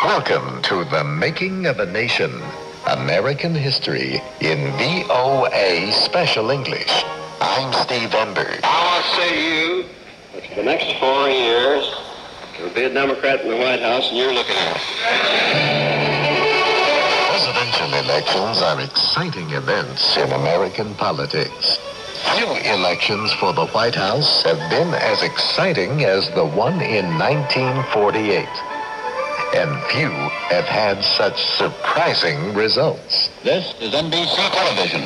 Welcome to The Making of a Nation, American History in VOA Special English. I'm Steve Ember. I want to say to you that for the next 4 years, there'll be a Democrat in the White House, and you're looking at it. Presidential elections are exciting events in American politics. Few elections for the White House have been as exciting as the one in 1948. And few have had such surprising results. This is NBC Television.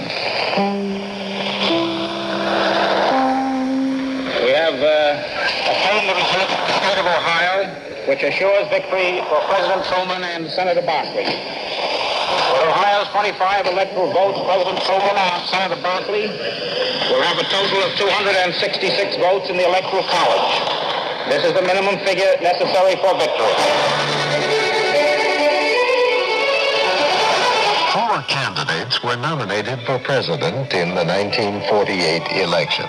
We have obtained the result of the state of Ohio, which assures victory for President Truman and Senator Barkley. For Ohio's 25 electoral votes, President Truman and Senator Barkley will have a total of 266 votes in the Electoral College. This is the minimum figure necessary for victory. 4 candidates were nominated for president in the 1948 election.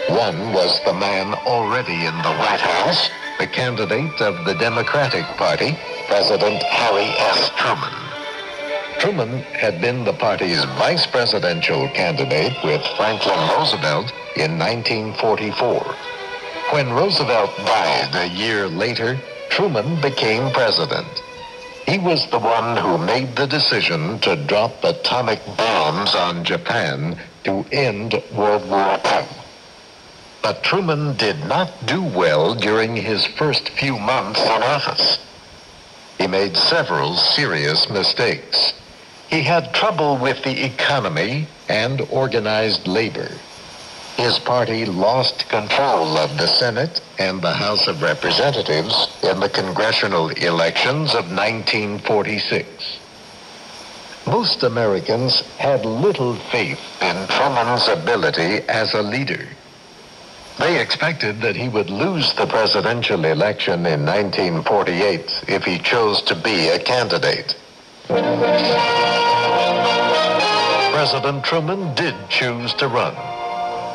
One was the man already in the White House, the candidate of the Democratic Party, President Harry S. Truman. Truman had been the party's vice presidential candidate with Franklin Roosevelt in 1944. When Roosevelt died a year later, Truman became president. He was the one who made the decision to drop atomic bombs on Japan to end World War II. But Truman did not do well during his first few months in office. He made several serious mistakes. He had trouble with the economy and organized labor. His party lost control of the Senate and the House of Representatives in the congressional elections of 1946. Most Americans had little faith in Truman's ability as a leader. They expected that he would lose the presidential election in 1948 if he chose to be a candidate. President Truman did choose to run.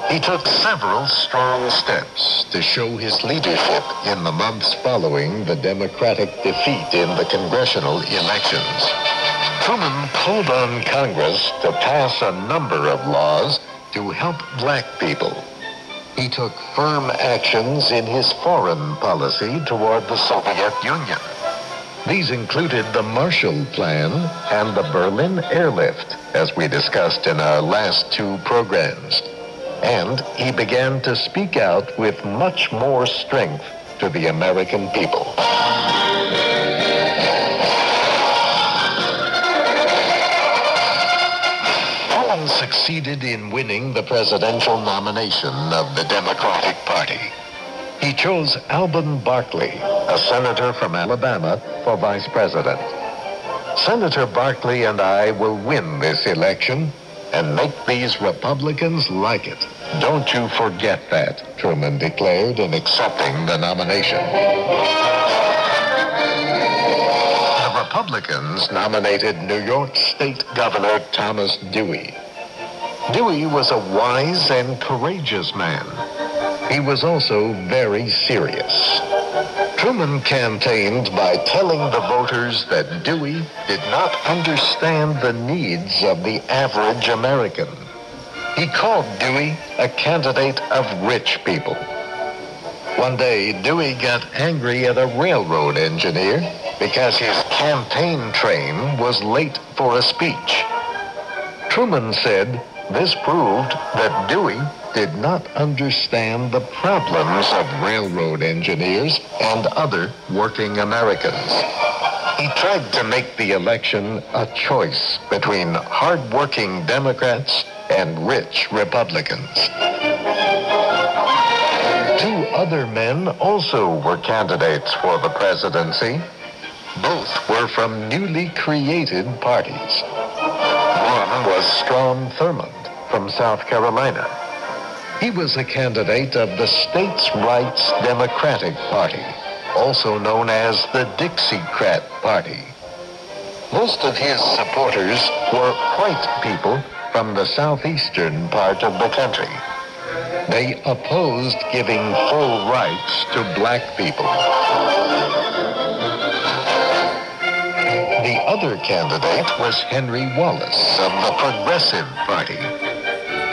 He took several strong steps to show his leadership in the months following the Democratic defeat in the congressional elections. Truman called on Congress to pass a number of laws to help black people. He took firm actions in his foreign policy toward the Soviet Union. These included the Marshall Plan and the Berlin Airlift, as we discussed in our last 2 programs. And he began to speak out with much more strength to the American people. Truman succeeded in winning the presidential nomination of the Democratic Party. He chose Alben Barkley, a senator from Alabama, for vice president. Senator Barkley and I will win this election and make these Republicans like it. Don't you forget that, Truman declared in accepting the nomination. The Republicans nominated New York State Governor Thomas Dewey. Dewey was a wise and courageous man. He was also very serious. Truman campaigned by telling the voters that Dewey did not understand the needs of the average American. He called Dewey a candidate of rich people. One day, Dewey got angry at a railroad engineer because his campaign train was late for a speech. Truman said this proved that Dewey did not understand the problems of railroad engineers and other working Americans. He tried to make the election a choice between hard-working Democrats and rich Republicans. 2 other men also were candidates for the presidency. Both were from newly created parties. One was Strom Thurmond from South Carolina. He was a candidate of the States' Rights Democratic Party, also known as the Dixiecrat Party. Most of his supporters were white people from the southeastern part of the country. They opposed giving full rights to black people. other candidate was Henry Wallace of the Progressive Party.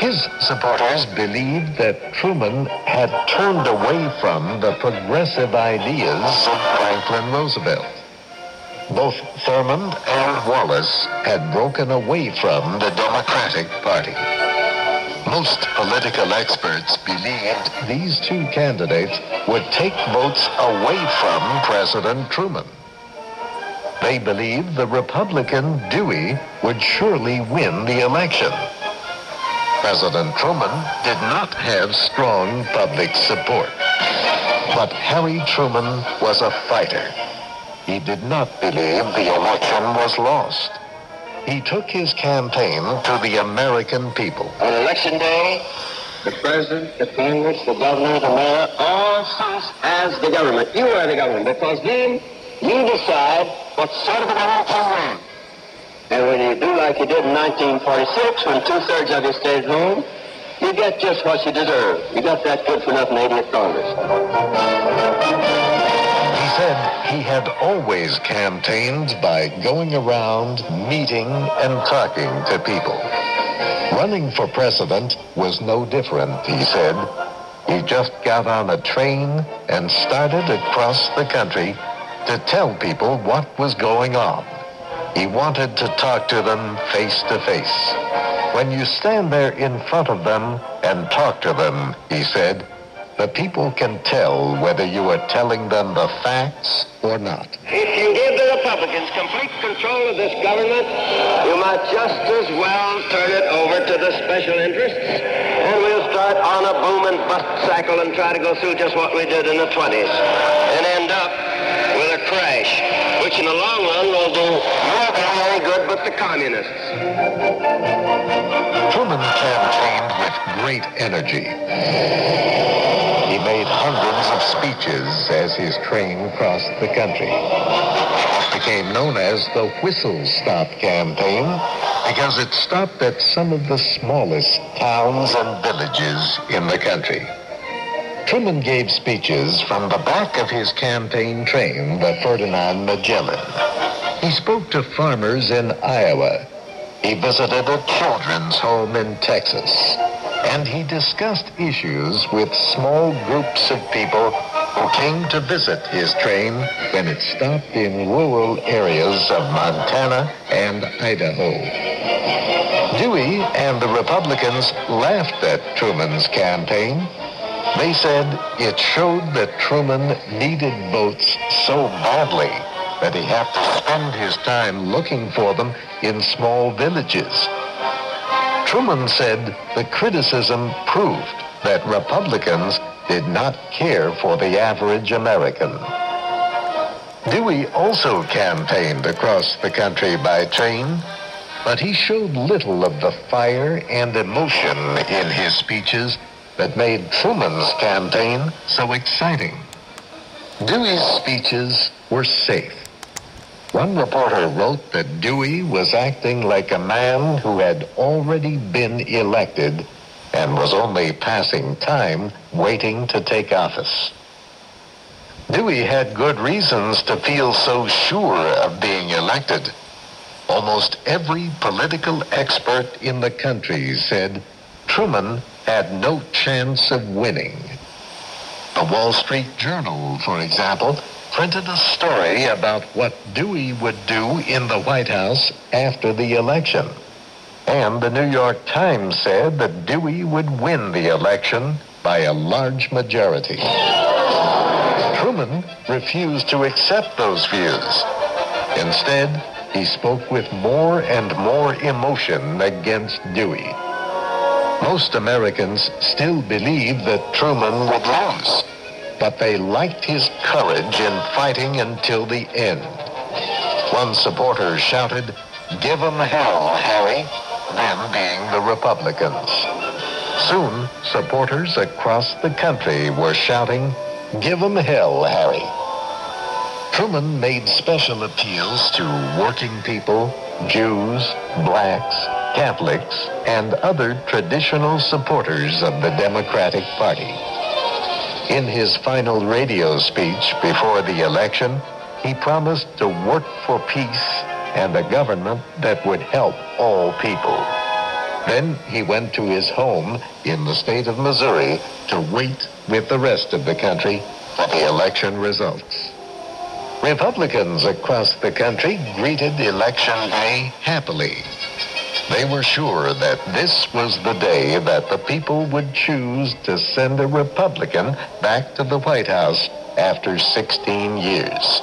His supporters believed that Truman had turned away from the progressive ideas of Franklin Roosevelt. Both Thurmond and Wallace had broken away from the Democratic Party. Most political experts believed these two candidates would take votes away from President Truman. They believed the Republican Dewey would surely win the election. President Truman did not have strong public support. But Harry Truman was a fighter. He did not believe the election was lost. He took his campaign to the American people. On election day, the president, the Congress, the governor, the mayor, all serve as the government. You are the government, because then you decide what sort of an election you want. And when you do like you did in 1946, when 2/3 of you stayed home, you get just what you deserve. You got that good-for-nothing 80th Congress. He said he had always campaigned by going around, meeting, and talking to people. Running for president was no different, he said. He just got on a train and started across the country to tell people what was going on. He wanted to talk to them face to face. When you stand there in front of them and talk to them, he said, the people can tell whether you are telling them the facts or not. If you give the Republicans complete control of this government, you might just as well turn it over to the special interests, and we'll start on a boom and bust cycle and try to go through just what we did in the 20s and end up with a crash, which in the long run will do more than any good but the communists. Truman campaigned with great energy. He made hundreds of speeches as his train crossed the country. It became known as the Whistle Stop Campaign because it stopped at some of the smallest towns and villages in the country. Truman gave speeches from the back of his campaign train, the Ferdinand Magellan. He spoke to farmers in Iowa. He visited a children's home in Texas. And he discussed issues with small groups of people who came to visit his train when it stopped in rural areas of Montana and Idaho. Dewey and the Republicans laughed at Truman's campaign. They said it showed that Truman needed votes so badly that he had to spend his time looking for them in small villages. Truman said the criticism proved that Republicans did not care for the average American. Dewey also campaigned across the country by train, but he showed little of the fire and emotion in his speeches that made Truman's campaign so exciting. Dewey's speeches were safe. One reporter wrote that Dewey was acting like a man who had already been elected and was only passing time waiting to take office. Dewey had good reasons to feel so sure of being elected. Almost every political expert in the country said Truman had no chance of winning. The Wall Street Journal, for example, printed a story about what Dewey would do in the White House after the election. And the New York Times said that Dewey would win the election by a large majority. Truman refused to accept those views. Instead, he spoke with more and more emotion against Dewey. Most Americans still believe that Truman would lose, but they liked his courage in fighting until the end. One supporter shouted, "Give 'em hell, Harry," them being the Republicans. Soon, supporters across the country were shouting, "Give 'em hell, Harry." Truman made special appeals to working people, Jews, blacks, Catholics, and other traditional supporters of the Democratic Party. In his final radio speech before the election, he promised to work for peace and a government that would help all people. Then he went to his home in the state of Missouri to wait with the rest of the country for the election results. Republicans across the country greeted Election Day happily. They were sure that this was the day that the people would choose to send a Republican back to the White House after 16 years.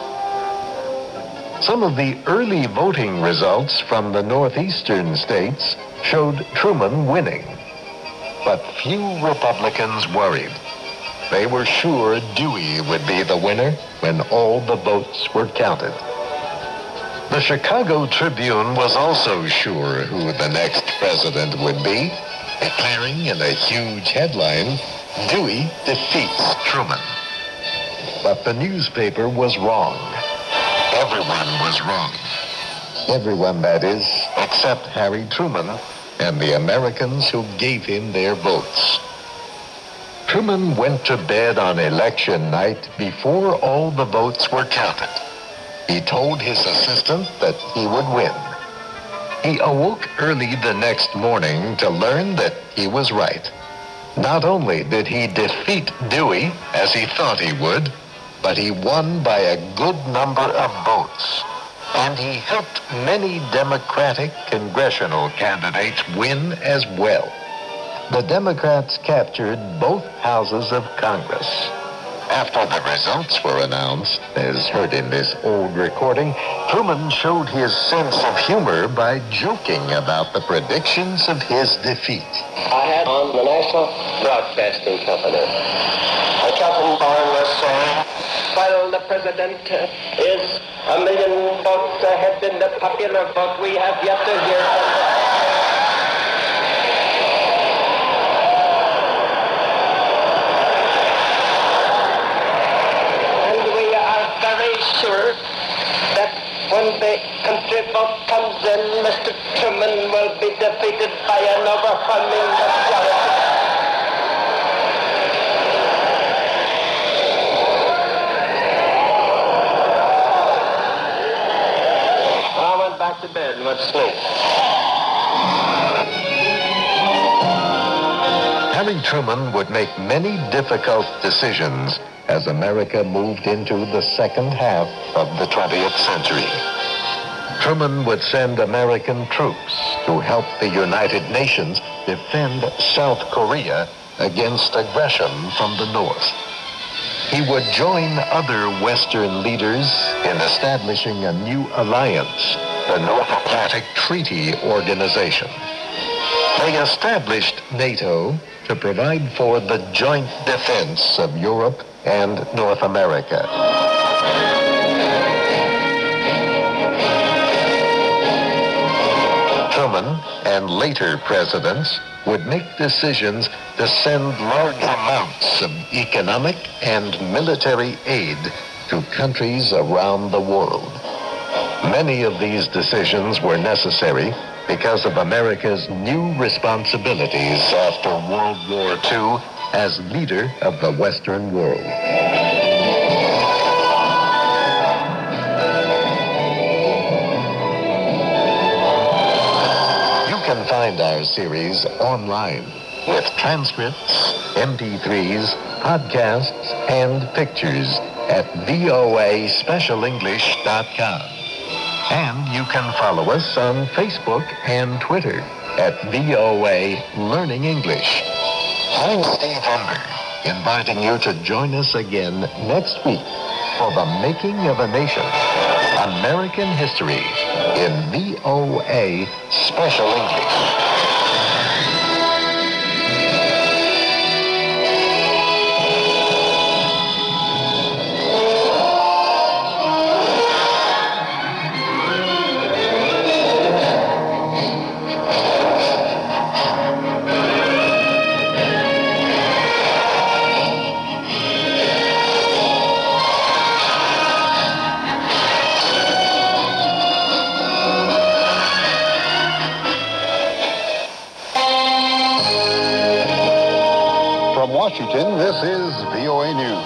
Some of the early voting results from the northeastern states showed Truman winning. But few Republicans worried. They were sure Dewey would be the winner when all the votes were counted. The Chicago Tribune was also sure who the next president would be, declaring in a huge headline, "Dewey defeats Truman." But the newspaper was wrong. Everyone was wrong. Everyone, that is, except Harry Truman and the Americans who gave him their votes. Truman went to bed on election night before all the votes were counted. He told his assistant that he would win. He awoke early the next morning to learn that he was right. Not only did he defeat Dewey, as he thought he would, but he won by a good number of votes. And he helped many Democratic congressional candidates win as well. The Democrats captured both houses of Congress. After the results were announced, as heard in this old recording, Truman showed his sense of humor by joking about the predictions of his defeat. I had on the National Broadcasting Company. A Captain Barn was saying, "While the president is 1,000,000 votes ahead in the popular vote, we have yet to hear from him." Sure that when the country vote comes in, Mr. Truman will be defeated by an overwhelming majority. I went back to bed and went to sleep. Harry Truman would make many difficult decisions as America moved into the second half of the 20th century. Truman would send American troops to help the United Nations defend South Korea against aggression from the North. He would join other Western leaders in establishing a new alliance, the North Atlantic Treaty Organization. They established NATO to provide for the joint defense of Europe and North America. Truman and later presidents would make decisions to send large amounts of economic and military aid to countries around the world. Many of these decisions were necessary because of America's new responsibilities after World War II as leader of the Western world. You can find our series online with transcripts, MP3s, podcasts, and pictures at voaspecialenglish.com. And you can follow us on Facebook and Twitter at VOA Learning English. I'm Steve Ember, inviting you to join us again next week for The Making of a Nation, American History in VOA Special English. Washington, this is VOA News.